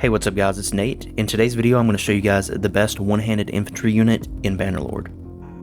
Hey, what's up guys, it's Nate. In today's video I'm going to show you guys the best one-handed infantry unit in Bannerlord.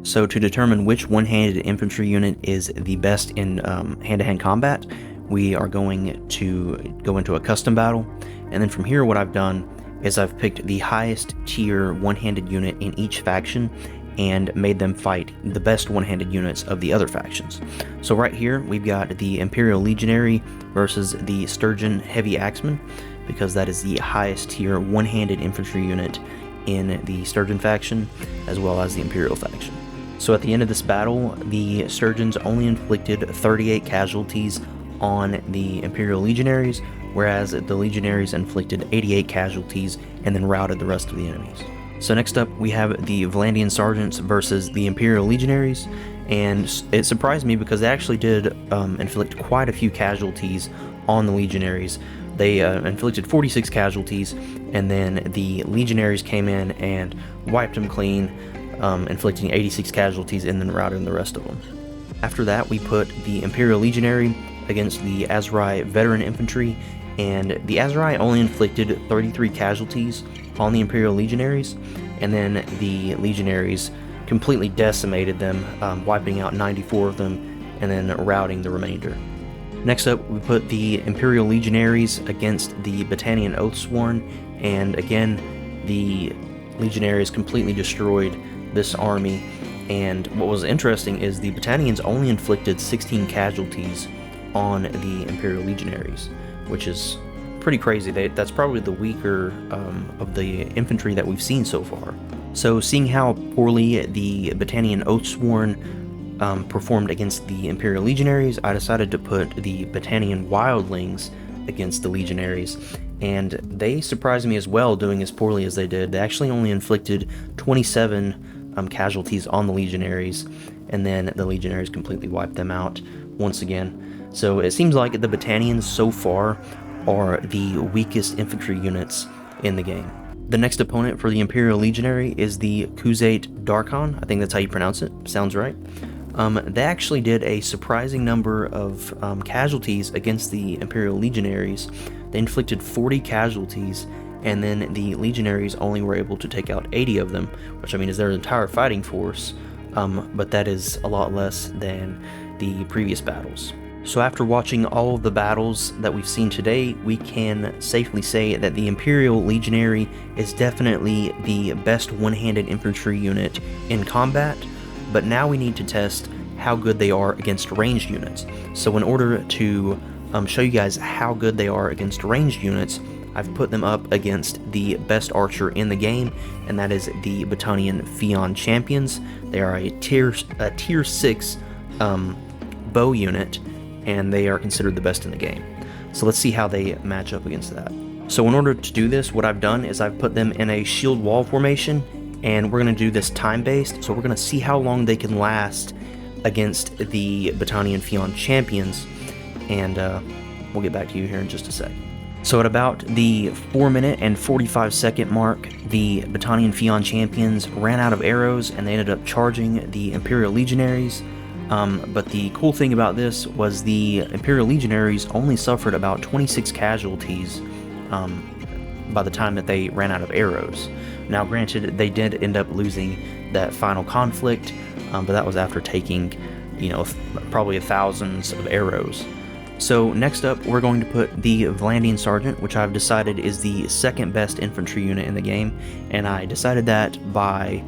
So to determine which one-handed infantry unit is the best in hand-to-hand combat, we are going to go into a custom battle, and then from here what I've done is I've picked the highest tier one-handed unit in each faction and made them fight the best one-handed units of the other factions. So right here we've got the Imperial Legionary versus the Sturgeon Heavy Axeman, because that is the highest tier one-handed infantry unit in the Sturgeon faction as well as the Imperial faction. So at the end of this battle, the Sturgeons only inflicted 38 casualties on the Imperial Legionaries, whereas the Legionaries inflicted 88 casualties and then routed the rest of the enemies. So next up we have the Valandian Sergeants versus the Imperial Legionaries, and it surprised me because they actually did inflict quite a few casualties on the Legionaries. They inflicted 46 casualties, and then the Legionaries came in and wiped them clean, inflicting 86 casualties and then routing the rest of them. After that we put the Imperial Legionary against the Azurai Veteran Infantry, and the Azurai only inflicted 33 casualties on the Imperial Legionaries, and then the Legionaries completely decimated them, wiping out 94 of them and then routing the remainder. Next up we put the Imperial Legionaries against the Battanian Oathsworn, and again the Legionaries completely destroyed this army, and what was interesting is the Battanians only inflicted 16 casualties on the Imperial Legionaries, which is pretty crazy. That's probably the weaker of the infantry that we've seen so far. So seeing how poorly the Battanian Oathsworn performed against the Imperial Legionaries, I decided to put the Battanian Wildlings against the Legionaries, and they surprised me as well, doing as poorly as they did. They actually only inflicted 27 casualties on the Legionaries, and then the Legionaries completely wiped them out once again. So it seems like the Battanians so far are the weakest infantry units in the game. The next opponent for the Imperial Legionary is the Khuzait Darkhan. I think that's how you pronounce it. Sounds right. They actually did a surprising number of casualties against the Imperial Legionaries. They inflicted 40 casualties, and then the Legionaries only were able to take out 80 of them, which I mean is their entire fighting force, but that is a lot less than the previous battles. So after watching all of the battles that we've seen today, we can safely say that the Imperial Legionary is definitely the best one-handed infantry unit in combat, but now we need to test how good they are against ranged units. So in order to show you guys how good they are against ranged units, I've put them up against the best archer in the game, and that is the Battanian Fion Champions. They are a tier 6 bow unit, and they are considered the best in the game. So let's see how they match up against that. So in order to do this, what I've done is I've put them in a shield wall formation, and we're going to do this time-based, so we're going to see how long they can last against the Battanian Fion Champions, and we'll get back to you here in just a sec. So at about the 4-minute and 45-second mark, the Battanian Fion Champions ran out of arrows, and they ended up charging the Imperial Legionaries. But the cool thing about this was the Imperial Legionaries only suffered about 26 casualties by the time that they ran out of arrows. Now granted, they did end up losing that final conflict, but that was after taking, probably thousands of arrows. So next up, we're going to put the Valandian Sergeant, which I've decided is the second best infantry unit in the game, and I decided that by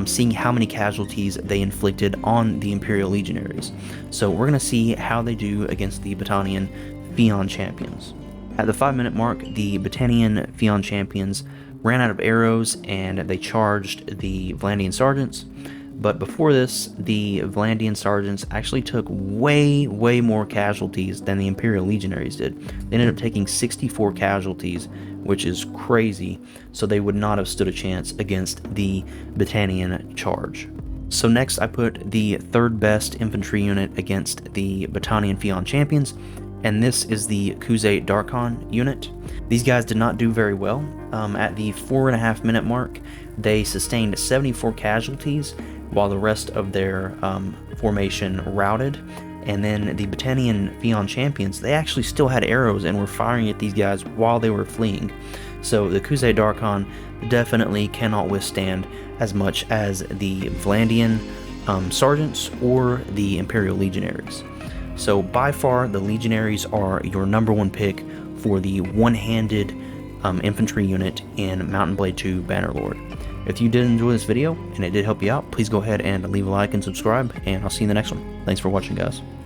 seeing how many casualties they inflicted on the Imperial Legionaries. So we're going to see how they do against the Battanian Fion Champions. At the 5-minute mark, the Battanian Fion Champions ran out of arrows and they charged the Valandian Sergeants. But before this, the Valandian Sergeants actually took way more casualties than the Imperial Legionaries did. They ended up taking 64 casualties, which is crazy, so they would not have stood a chance against the Battanian charge. So next I put the third best infantry unit against the Battanian Fion Champions, and this is the Khuzait Darkhan unit. These guys did not do very well. At the 4.5-minute mark, they sustained 74 casualties, while the rest of their formation routed, And then the Battanian Fion Champions, they actually still had arrows and were firing at these guys while they were fleeing. So the Khuzai Darkon definitely cannot withstand as much as the Vlandian Sergeants or the Imperial Legionaries. So by far, the Legionaries are your number one pick for the one-handed infantry unit in Mount & Blade 2 Bannerlord. If you did enjoy this video and it did help you out, please go ahead and leave a like and subscribe, and I'll see you in the next one. Thanks for watching, guys.